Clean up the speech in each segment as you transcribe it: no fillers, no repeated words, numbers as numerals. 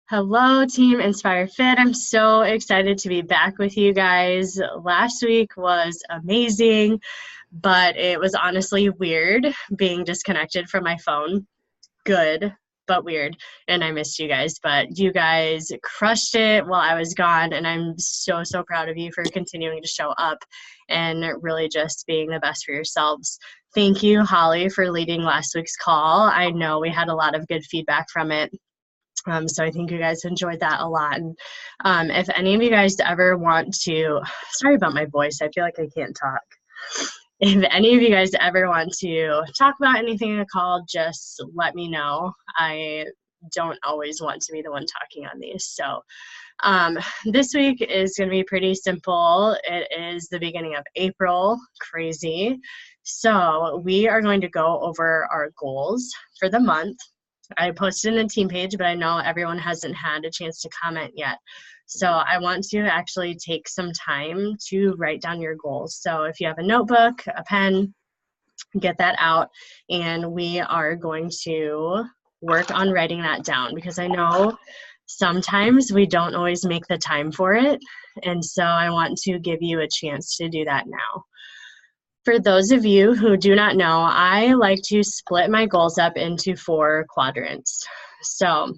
Hello, Team InspireFIT. I'm so excited to be back with you guys. Last week was amazing, but it was honestly weird being disconnected from my phone. Good, but weird. And I missed you guys, but you guys crushed it while I was gone. And I'm so proud of you for continuing to show up and really just being the best for yourselves. Thank you, Holly, for leading last week's call. I know we had a lot of good feedback from it. So I think you guys enjoyed that a lot. And if any of you guys ever want to, sorry about my voice, I feel like I can't talk. If any of you guys ever want to talk about anything in a call, just let me know. I don't always want to be the one talking on these. So this week is going to be pretty simple. It is the beginning of April, crazy. So we are going to go over our goals for the month. I posted in the team page, but I know everyone hasn't had a chance to comment yet. So I want to actually take some time to write down your goals. So if you have a notebook, a pen, get that out, and we are going to work on writing that down because I know sometimes we don't always make the time for it. And so I want to give you a chance to do that now. For those of you who do not know, I like to split my goals up into 4 quadrants. So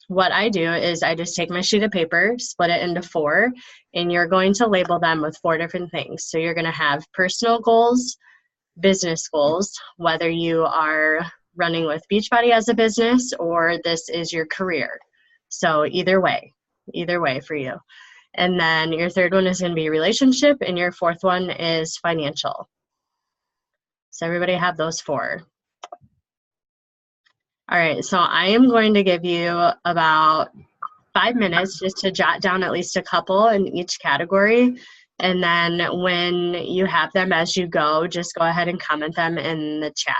what I do is I just take my sheet of paper, split it into 4, and you're going to label them with 4 different things. So you're going to have personal goals, business goals, whether you are running with Beachbody as a business or this is your career. So either way for you. And then your third one is going to be relationship, and your fourth one is financial. So everybody have those 4. All right, so I am going to give you about 5 minutes just to jot down at least a couple in each category. And then when you have them as you go, just go ahead and comment them in the chat.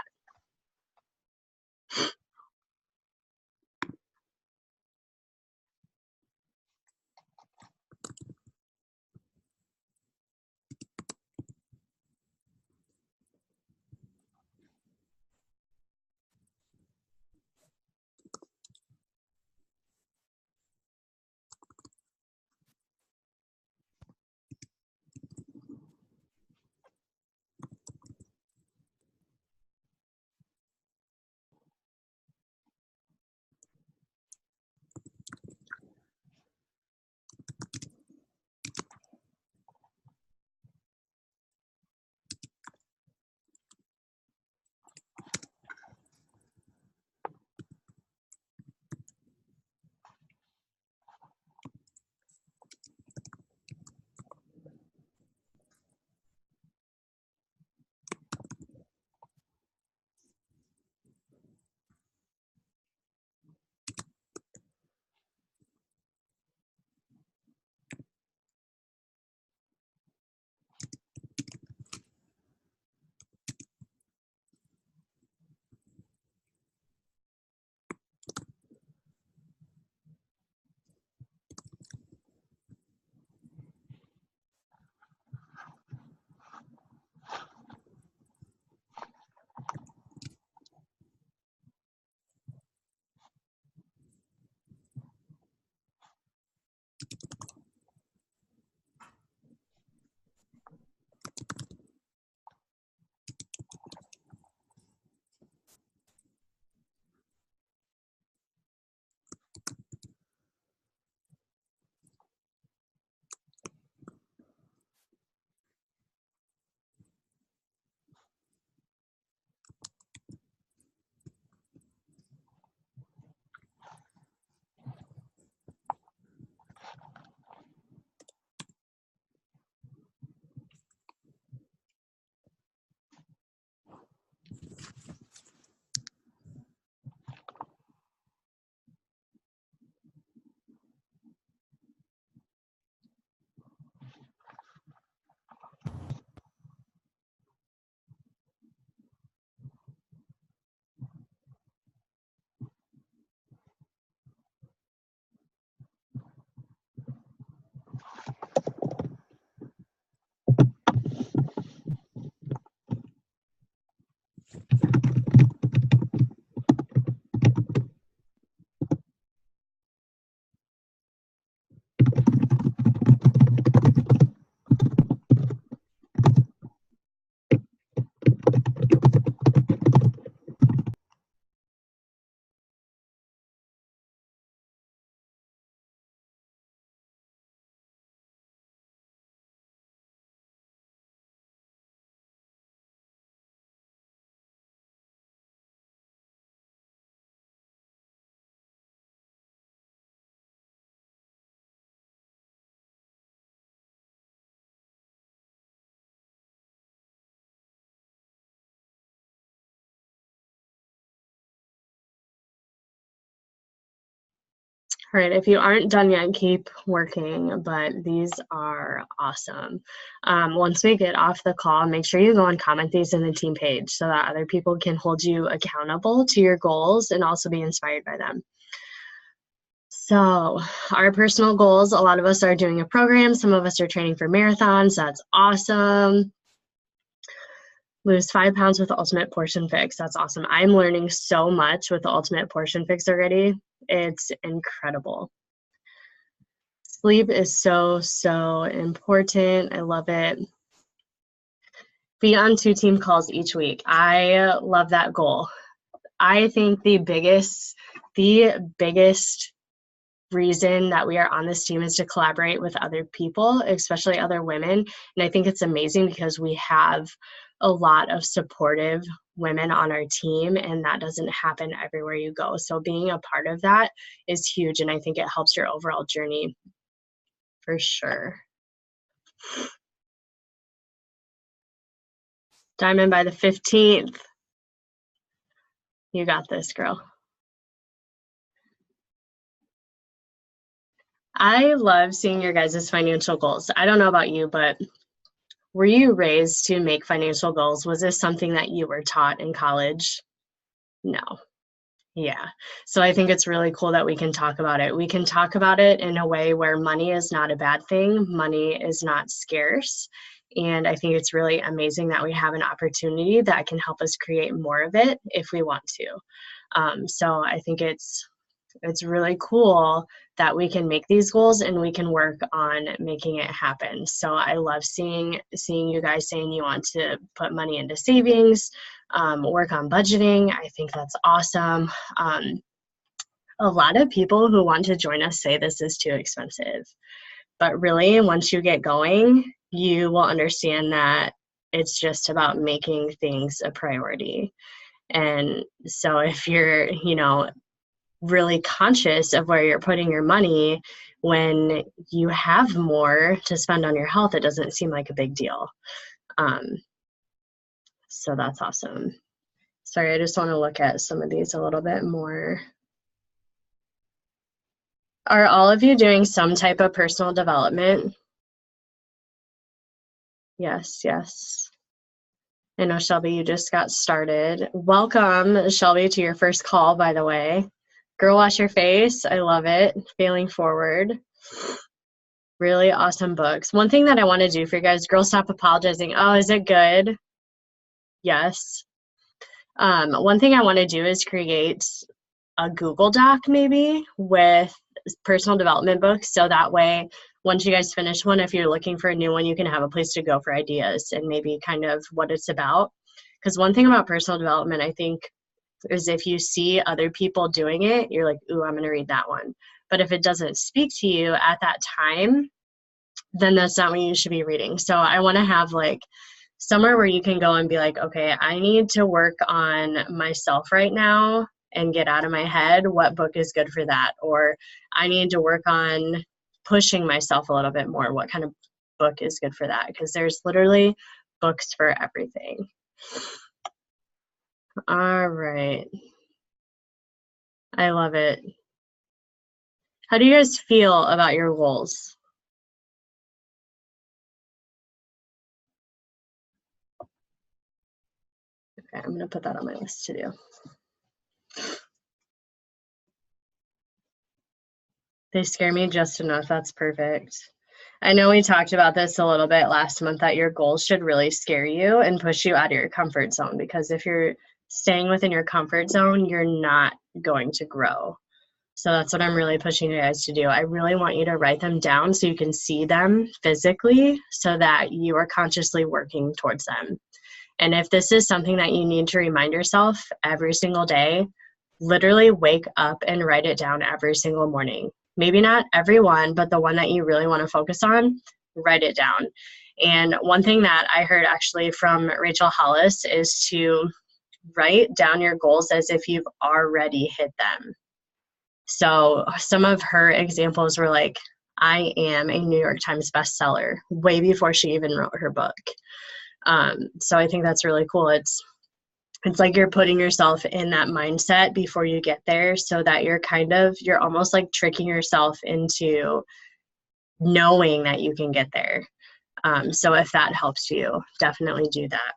All right, if you aren't done yet, keep working, but these are awesome. Once we get off the call, make sure you go and comment these in the team page so that other people can hold you accountable to your goals and also be inspired by them. So our personal goals, a lot of us are doing a program. Some of us are training for marathons. That's awesome. Lose 5 pounds with the Ultimate Portion Fix. That's awesome. I'm learning so much with the Ultimate Portion Fix already. It's incredible. Sleep is so, so important. I love it. Be on 2 team calls each week. I love that goal. I think the biggest reason that we are on this team is to collaborate with other people, especially other women. And I think it's amazing because we have a lot of supportive women on our team, and that doesn't happen everywhere you go. So being a part of that is huge, and I think it helps your overall journey for sure. Diamond by the 15th. You got this, girl. I love seeing your guys' financial goals. I don't know about you, but were you raised to make financial goals? Was this something that you were taught in college? No. Yeah. So I think it's really cool that we can talk about it. We can talk about it in a way where money is not a bad thing. Money is not scarce. And I think it's really amazing that we have an opportunity that can help us create more of it if we want to. So I think it's really cool that we can make these goals and we can work on making it happen. So I love seeing you guys saying you want to put money into savings, work on budgeting. I think that's awesome. A lot of people who want to join us say this is too expensive, but really once you get going, you will understand that it's just about making things a priority. And so if you're, really conscious of where you're putting your money, when you have more to spend on your health, it doesn't seem like a big deal. So that's awesome. Sorry, I just want to look at some of these a little bit more. Are all of you doing some type of personal development? Yes, yes. I know, Shelby, you just got started. Welcome, Shelby, to your first call, by the way. Girl Wash Your Face. I love it. Failing Forward. Really awesome books. One thing that I want to do for you guys, Girl Stop Apologizing. Oh, is it good? Yes. One thing I want to do is create a Google Doc maybe with personal development books. So that way, once you guys finish one, if you're looking for a new one, you can have a place to go for ideas and maybe kind of what it's about. Because one thing about personal development, I think, is if you see other people doing it, you're like, ooh, I'm going to read that one. But if it doesn't speak to you at that time, then that's not what you should be reading. So I want to have like somewhere where you can go and be like, okay, I need to work on myself right now and get out of my head. What book is good for that? Or I need to work on pushing myself a little bit more. What kind of book is good for that? Because there's literally books for everything. All right. I love it. How do you guys feel about your goals? Okay, I'm going to put that on my list to do. They scare me just enough. That's perfect. I know we talked about this a little bit last month, that your goals should really scare you and push you out of your comfort zone, because if you're staying within your comfort zone, you're not going to grow. So that's what I'm really pushing you guys to do. I really want you to write them down so you can see them physically so that you are consciously working towards them. And if this is something that you need to remind yourself every single day, literally wake up and write it down every single morning. Maybe not every one, but the one that you really want to focus on, write it down. And one thing that I heard actually from Rachel Hollis is to write down your goals as if you've already hit them. So some of her examples were like, I am a New York Times bestseller, way before she even wrote her book. So I think that's really cool. It's like you're putting yourself in that mindset before you get there, so that you're almost like tricking yourself into knowing that you can get there. So if that helps you, definitely do that.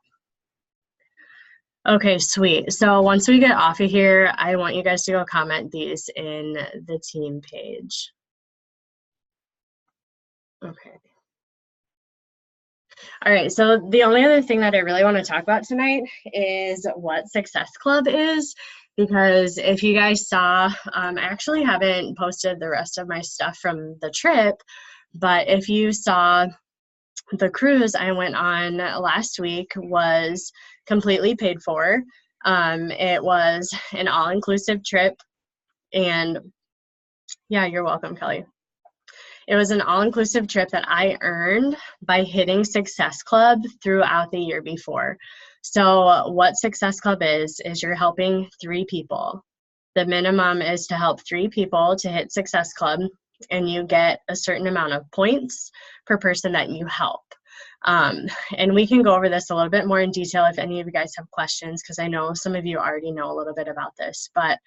Okay, sweet. So once we get off of here, I want you guys to go comment these in the team page. Okay. All right, so the only other thing that I really want to talk about tonight is what Success Club is, because if you guys saw, I actually haven't posted the rest of my stuff from the trip, but if you saw, the cruise I went on last week was completely paid for. It was an all-inclusive trip, and yeah, you're welcome, Kelly. It was an all-inclusive trip that I earned by hitting Success Club throughout the year before. So what Success Club is you're helping 3 people. The minimum is to help 3 people to hit Success Club, and you get a certain amount of points per person that you help. And we can go over this a little bit more in detail if any of you guys have questions, because I know some of you already know a little bit about this. But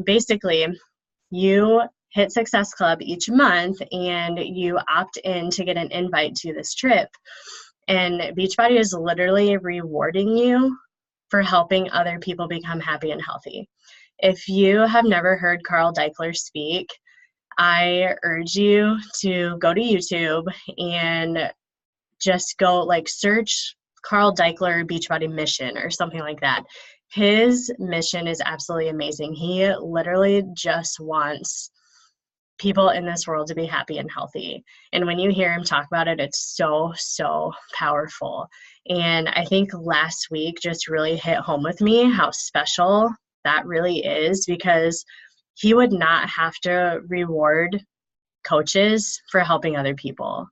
basically, you hit Success Club each month and you opt in to get an invite to this trip. And Beachbody is literally rewarding you for helping other people become happy and healthy. If you have never heard Carl Deichler speak, I urge you to go to YouTube and just go like search Carl Deichler Beachbody mission or something like that. His mission is absolutely amazing. He literally just wants people in this world to be happy and healthy. And when you hear him talk about it, it's so, so powerful. And I think last week just really hit home with me how special that really is, because he would not have to reward coaches for helping other people.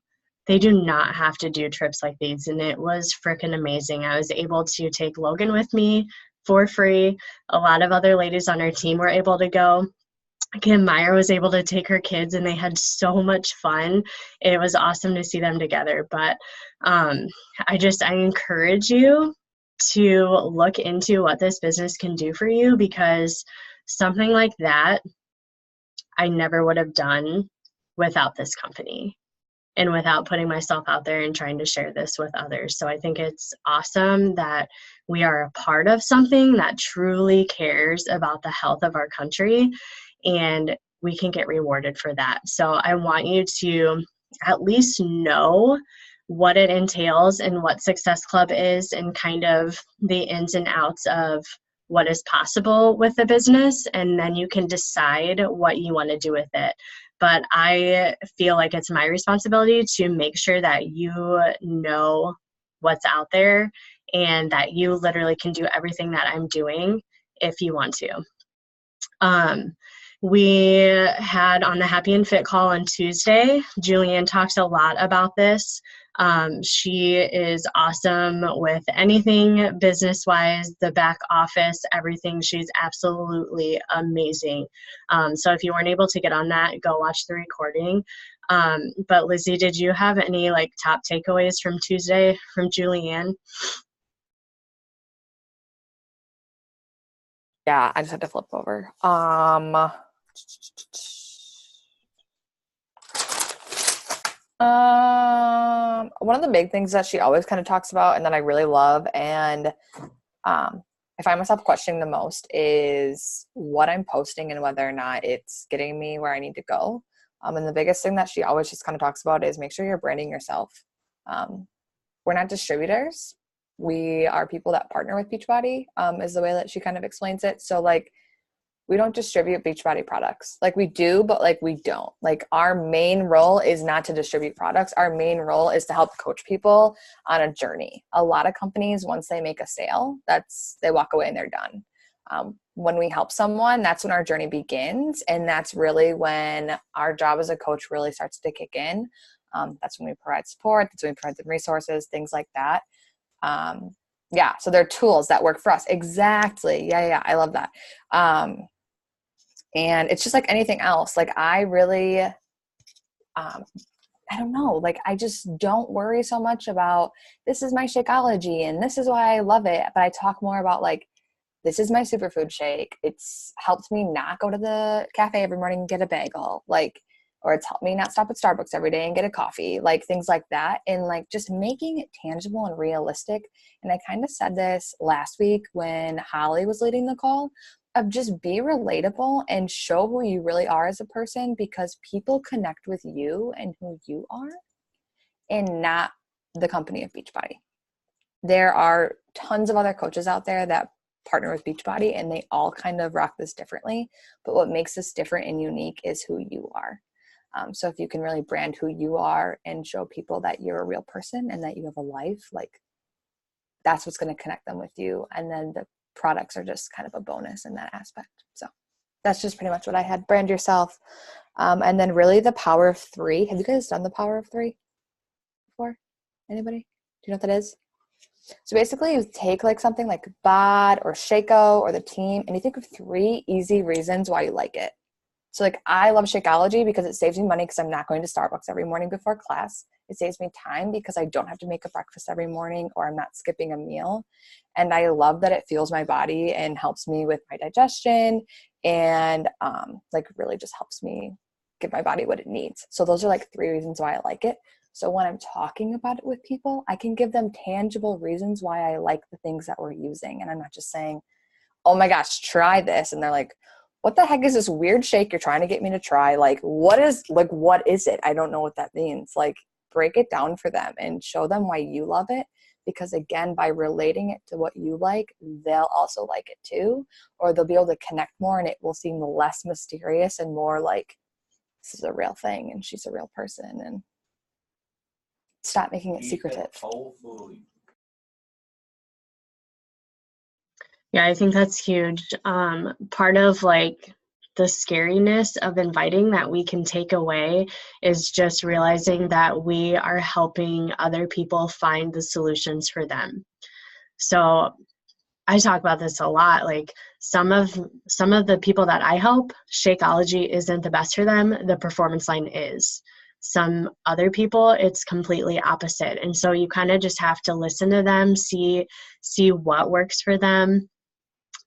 They do not have to do trips like these, and it was freaking amazing. I was able to take Logan with me for free. A lot of other ladies on our team were able to go. Kim Meyer was able to take her kids, and they had so much fun. It was awesome to see them together. But I encourage you to look into what this business can do for you, because something like that I never would have done without this company and without putting myself out there and trying to share this with others. So I think it's awesome that we are a part of something that truly cares about the health of our country, and we can get rewarded for that. So I want you to at least know what it entails and what Success Club is, and kind of the ins and outs of what is possible with the business, and then you can decide what you want to do with it. But I feel like it's my responsibility to make sure that you know what's out there, and that you literally can do everything that I'm doing if you want to. We had on the Happy and Fit call on Tuesday, Julianne talks a lot about this. She is awesome with anything business-wise, the back office, everything. She's absolutely amazing. So if you weren't able to get on that, go watch the recording. But Lizzie, did you have any like top takeaways from Tuesday from Julianne? Yeah, I just had to flip over. One of the big things that she always kind of talks about and that I really love, and I find myself questioning the most, is what I'm posting and whether or not it's getting me where I need to go. And the biggest thing that she always just kind of talks about is make sure you're branding yourself. We're not distributors. We are people that partner with Beachbody, is the way that she kind of explains it. So like, we don't distribute Beachbody products. Like we do, but like we don't. Like our main role is not to distribute products. Our main role is to help coach people on a journey. A lot of companies, once they make a sale, they walk away and they're done. When we help someone, that's when our journey begins. And that's really when our job as a coach really starts to kick in. That's when we provide support. That's when we provide them resources, things like that. Yeah. So they're tools that work for us. Exactly. Yeah. I love that. And it's just like anything else. Like I really, I don't know, like I just don't worry so much about this is my Shakeology and this is why I love it. But I talk more about like, this is my superfood shake. It's helped me not go to the cafe every morning and get a bagel. Like, or it's helped me not stop at Starbucks every day and get a coffee, like things like that. And like just making it tangible and realistic. And I kind of said this last week when Holly was leading the call, of just be relatable and show who you really are as a person, because people connect with you and who you are and not the company of Beachbody. There are tons of other coaches out there that partner with Beachbody and they all kind of rock this differently. But what makes this different and unique is who you are. So if you can really brand who you are and show people that you're a real person and that you have a life, like that's what's going to connect them with you. And then the products are just kind of a bonus in that aspect. So that's just pretty much what I had. Brand yourself. And then really the power of three. Have you guys done the power of three before? Anybody? Do you know what that is? So basically you take like something like BOD or Shakeo or the team and you think of 3 easy reasons why you like it. So like I love Shakeology because it saves me money because I'm not going to Starbucks every morning before class. It saves me time because I don't have to make a breakfast every morning or I'm not skipping a meal. And I love that it fuels my body and helps me with my digestion and like really just helps me give my body what it needs. So those are like 3 reasons why I like it. So when I'm talking about it with people, I can give them tangible reasons why I like the things that we're using. And I'm not just saying, oh my gosh, try this. And they're like, what the heck is this weird shake you're trying to get me to try? Like, what is it? I don't know what that means. Like, break it down for them and show them why you love it. Because again, by relating it to what you like, they'll also like it too. Or they'll be able to connect more and it will seem less mysterious and more like, this is a real thing and she's a real person. And stop making it secretive. Yeah, I think that's huge. Part of like the scariness of inviting that we can take away is just realizing that we are helping other people find the solutions for them. So I talk about this a lot. Like some of the people that I help, Shakeology isn't the best for them. The performance line is. Some other people, it's completely opposite. And so you kind of just have to listen to them, see what works for them,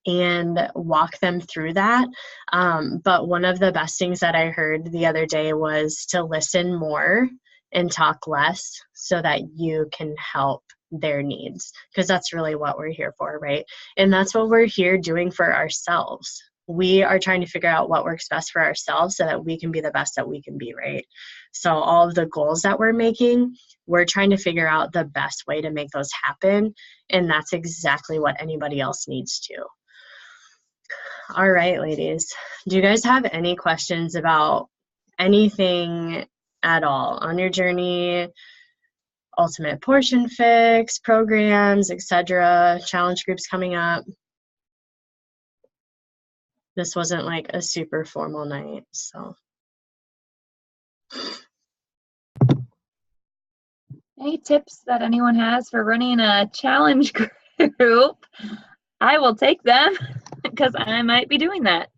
and walk them through that. But one of the best things that I heard the other day was to listen more and talk less so that you can help their needs, because that's really what we're here for, right? And that's what we're here doing for ourselves. We are trying to figure out what works best for ourselves so that we can be the best that we can be, right? So all of the goals that we're making, we're trying to figure out the best way to make those happen. And that's exactly what anybody else needs to. All right, ladies. Do you guys have any questions about anything at all on your journey? Ultimate portion fix, programs, etc., challenge groups coming up? This wasn't like a super formal night, so. Any tips that anyone has for running a challenge group? I will take them because I might be doing that.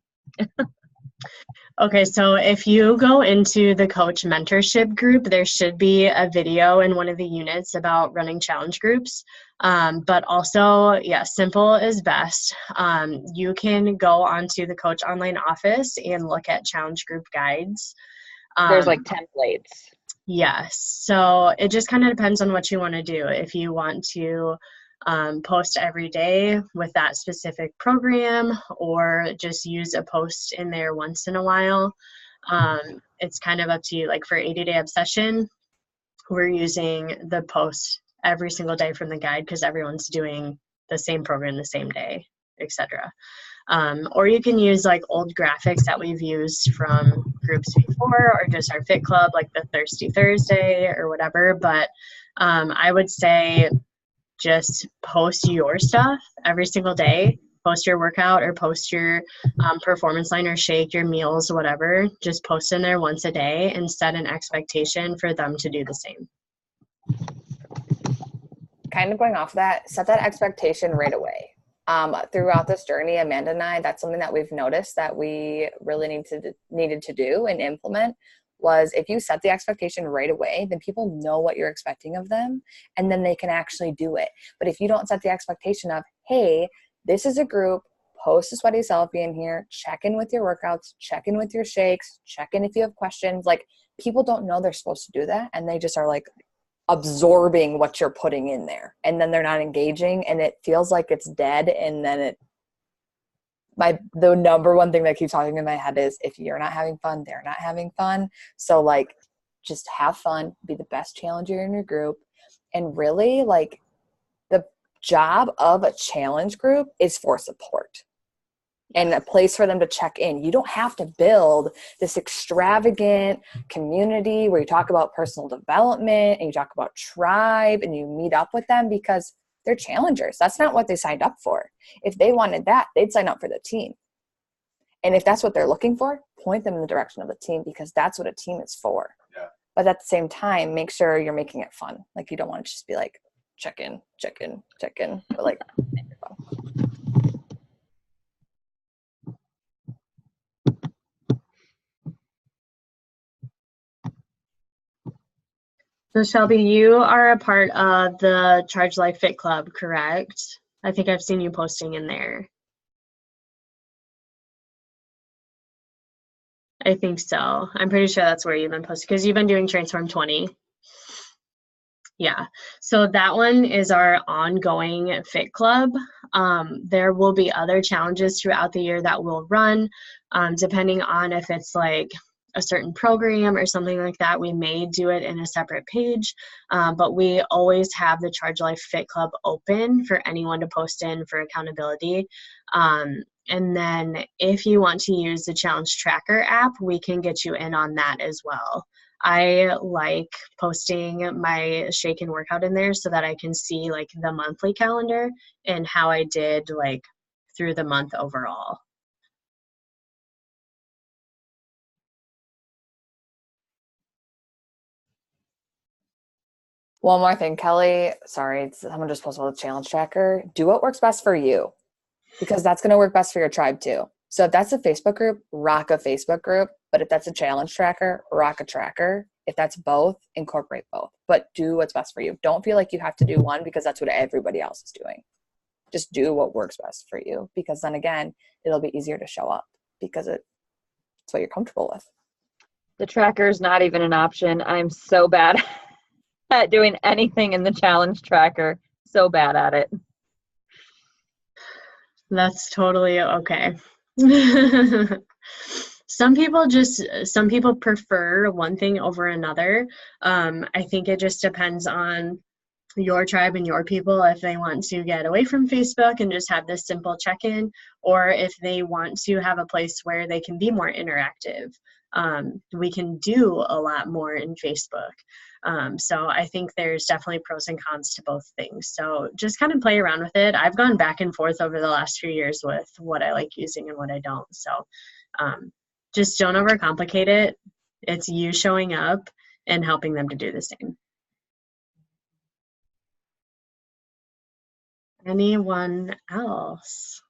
Okay, so if you go into the coach mentorship group, there should be a video in one of the units about running challenge groups. But also, yeah, simple is best. You can go onto the coach online office and look at challenge group guides. There's like templates. Yes, so it just kind of depends on what you want to do. If you want to post every day with that specific program, or just use a post in there once in a while. It's kind of up to you. Like for 80-day obsession, we're using the post every single day from the guide because everyone's doing the same program the same day, etc. Or you can use like old graphics that we've used from groups before, or just our Fit Club, like the Thirsty Thursday or whatever. But I would say just post your stuff every single day. Post your workout or post your performance line or shake, your meals, whatever. Just post in there once a day and set an expectation for them to do the same. Kind of going off that, set that expectation right away. Throughout this journey, Amanda and I, that's something that we've noticed that we really needed to do and implement, was if you set the expectation right away, then people know what you're expecting of them and then they can actually do it. But if you don't set the expectation of, hey, this is a group, post a sweaty selfie in here, check in with your workouts, check in with your shakes, check in if you have questions. Like, people don't know they're supposed to do that, and they just are like absorbing what you're putting in there, and then they're not engaging, and it feels like it's dead. And then the number one thing that keeps talking in my head is, if you're not having fun, they're not having fun. So like, just have fun, be the best challenger in your group. And really, like, the job of a challenge group is for support and a place for them to check in. You don't have to build this extravagant community where you talk about personal development and you talk about tribe and you meet up with them, because they're challengers. That's not what they signed up for. If they wanted that, they'd sign up for the team. And if that's what they're looking for, point them in the direction of the team, because that's what a team is for. Yeah. But at the same time, make sure you're making it fun. Like, you don't want to just be like, check in, but like, make it fun. So Shelby, you are a part of the Charge Life Fit Club, correct? I think I've seen you posting in there. I think so. I'm pretty sure that's where you've been posting, because you've been doing Transform 20. Yeah. So that one is our ongoing fit club. There will be other challenges throughout the year that we'll run, depending on if it's like a certain program or something like that. We may do it in a separate page, but we always have the Charge Life Fit Club open for anyone to post in for accountability. And then if you want to use the Challenge Tracker app, we can get you in on that as well. I like posting my shake and workout in there so that I can see like the monthly calendar and how I did like through the month overall. One more thing, Kelly. Sorry, someone just posted about the challenge tracker. Do what works best for you, because that's going to work best for your tribe too. So if that's a Facebook group, rock a Facebook group. But if that's a challenge tracker, rock a tracker. If that's both, incorporate both. But do what's best for you. Don't feel like you have to do one because that's what everybody else is doing. Just do what works best for you, because then again, it'll be easier to show up because it's what you're comfortable with. The tracker is not even an option. I'm so bad at doing anything in the challenge tracker. So bad at it. That's totally okay. Some people prefer one thing over another. I think it just depends on your tribe and your people, if they want to get away from Facebook and just have this simple check-in, or if they want to have a place where they can be more interactive. We can do a lot more in Facebook. So I think there's definitely pros and cons to both things. So just kind of play around with it. I've gone back and forth over the last few years with what I like using and what I don't. So just don't overcomplicate it. It's you showing up and helping them to do the same. Anyone else?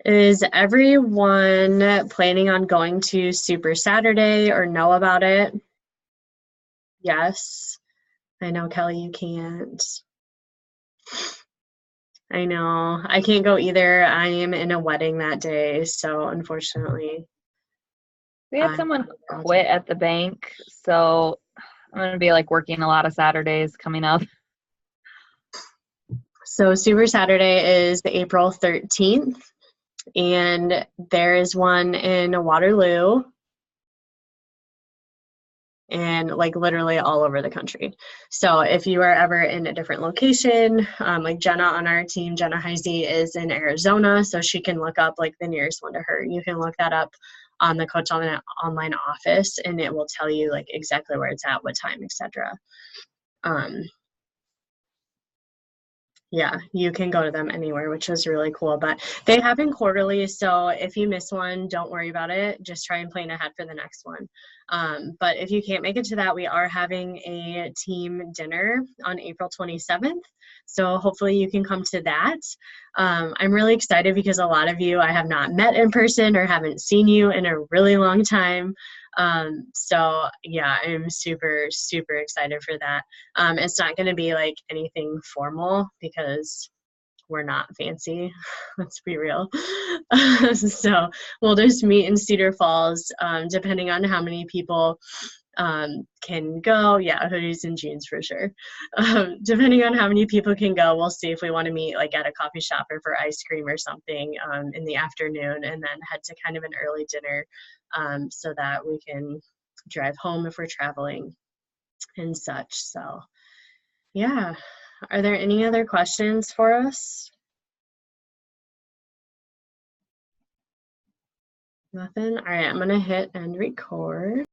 Is everyone planning on going to Super Saturday or know about it? Yes. I know, Kelly, you can't. I know. I can't go either. I am in a wedding that day, so unfortunately. We had someone quit at the bank, so I'm going to be like working a lot of Saturdays coming up. So Super Saturday is April 13th, and there is one in Waterloo and like literally all over the country. So if you are ever in a different location, like Jenna on our team, Jenna Heisey is in Arizona, so she can look up like the nearest one to her. You can look that up on the Coach Online office, and it will tell you like exactly where it's at, what time, etc. Yeah, you can go to them anywhere, which is really cool. But they happen quarterly, so if you miss one, don't worry about it. Just try and plan ahead for the next one. But if you can't make it to that, we are having a team dinner on April 27th. So hopefully you can come to that. I'm really excited because a lot of you I have not met in person or haven't seen you in a really long time. So yeah, I'm super, super excited for that. It's not going to be like anything formal because we're not fancy. Let's be real. So we'll just meet in Cedar Falls, depending on how many people can go. Yeah, hoodies and jeans for sure. Depending on how many people can go, we'll see if we want to meet like at a coffee shop or for ice cream or something in the afternoon, and then head to kind of an early dinner so that we can drive home if we're traveling and such. So yeah. Are there any other questions for us? Nothing? All right, I'm gonna hit end record.